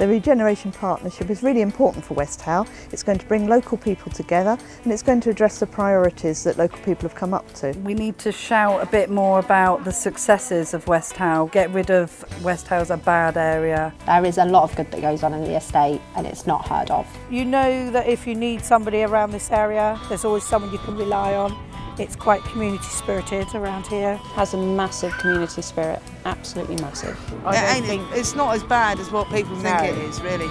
The Regeneration Partnership is really important for West Howe. It's going to bring local people together and it's going to address the priorities that local people have come up to. We need to shout a bit more about the successes of West Howe, get rid of West Howe as a bad area. There is a lot of good that goes on in the estate and it's not heard of. You know that if you need somebody around this area, there's always someone you can rely on. It's quite community spirited around here. Has a massive community spirit, absolutely massive. It's not as bad as what people think it is, really.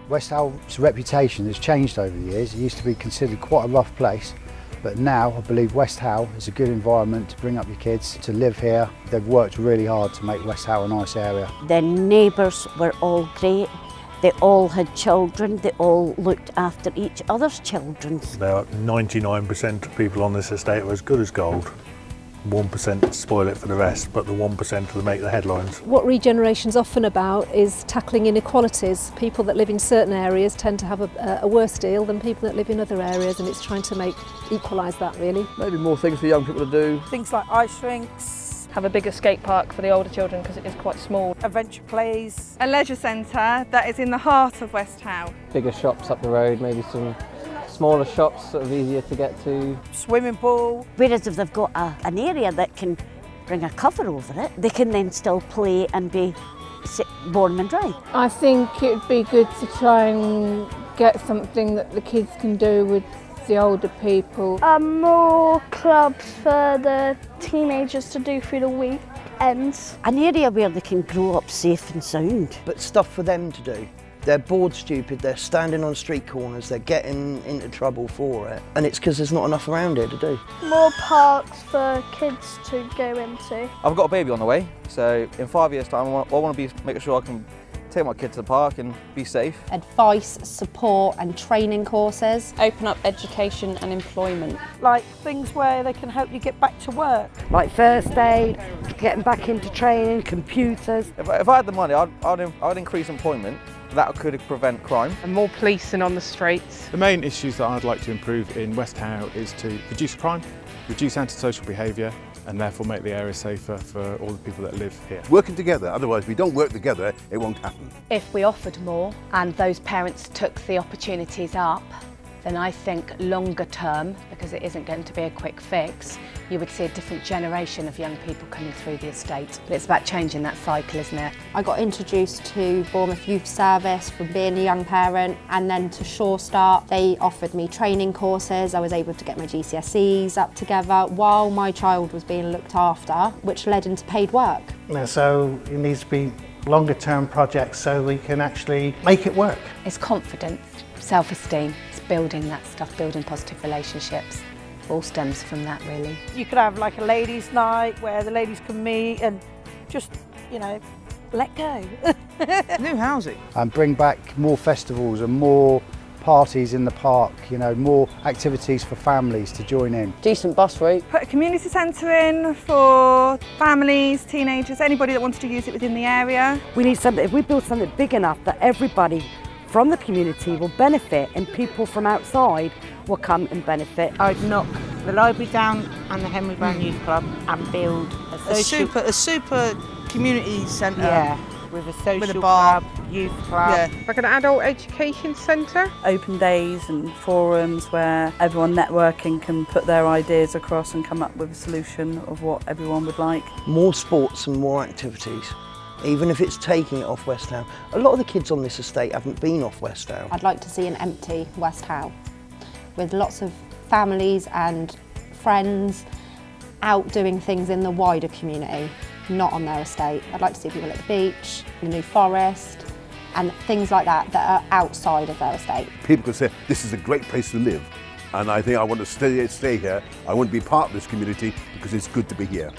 West Howe's reputation has changed over the years. It used to be considered quite a rough place, but now I believe West Howe is a good environment to bring up your kids, to live here. They've worked really hard to make West Howe a nice area. The neighbours were all great. They all had children, they all looked after each other's children. About 99% of people on this estate are as good as gold. 1% spoil it for the rest, but the 1% that make the headlines. What regeneration's often about is tackling inequalities. People that live in certain areas tend to have a worse deal than people that live in other areas, and it's trying to equalise that really. Maybe more things for young people to do. Things like ice rinks. Have a bigger skate park for the older children because it is quite small. Adventure plays. A leisure centre that is in the heart of West Howe. Bigger shops up the road, maybe some smaller shops, sort of easier to get to. Swimming pool. Whereas if they've got an area that can bring a cover over it, they can then still play and be warm and dry. I think it would be good to try and get something that the kids can do with the older people. More clubs for the teenagers to do through the weekends. An area where they can grow up safe and sound. But stuff for them to do. They're bored stupid, they're standing on street corners, they're getting into trouble for it. And it's because there's not enough around here to do. More parks for kids to go into. I've got a baby on the way, so in 5 years' time I want to be making sure I can take my kids to the park and be safe. Advice, support and training courses. Open up education and employment. Like things where they can help you get back to work. Like first aid, getting back into training, computers. If I had the money, I'd increase employment. That could prevent crime. And more policing on the streets. The main issues that I'd like to improve in West Howe is to reduce crime, reduce antisocial behaviour, and therefore make the area safer for all the people that live here. Working together, otherwise if we don't work together, it won't happen. If we offered more and those parents took the opportunities up, then I think longer term, because it isn't going to be a quick fix, you would see a different generation of young people coming through the estate. But it's about changing that cycle, isn't it? I got introduced to Bournemouth Youth Service from being a young parent, and then to Sure Start. They offered me training courses. I was able to get my GCSEs up together while my child was being looked after, which led into paid work. So it needs to be longer term projects so we can actually make it work. It's confidence, self-esteem, it's building that stuff, building positive relationships. All stems from that really. You could have like a ladies' night where the ladies can meet and just, you know, let go. New housing. And bring back more festivals and more parties in the park, you know, more activities for families to join in. Decent bus route. Put a community centre in for families, teenagers, anybody that wants to use it within the area. We need something, if we build something big enough that everybody from the community will benefit and people from outside will come and benefit. I'd knock the library down and the Henry Brown Youth Club and build a super community centre. Yeah. With a social with a bar, youth club. Yeah. Like an adult education centre. Open days and forums where everyone networking can put their ideas across and come up with a solution of what everyone would like. More sports and more activities. Even if it's taking it off West Howe. A lot of the kids on this estate haven't been off West Howe. I'd like to see an empty West Howe with lots of families and friends out doing things in the wider community, not on their estate. I'd like to see people at the beach, the New Forest, and things like that are outside of their estate. People can say, this is a great place to live, and I think I want to stay here. I want to be part of this community because it's good to be here.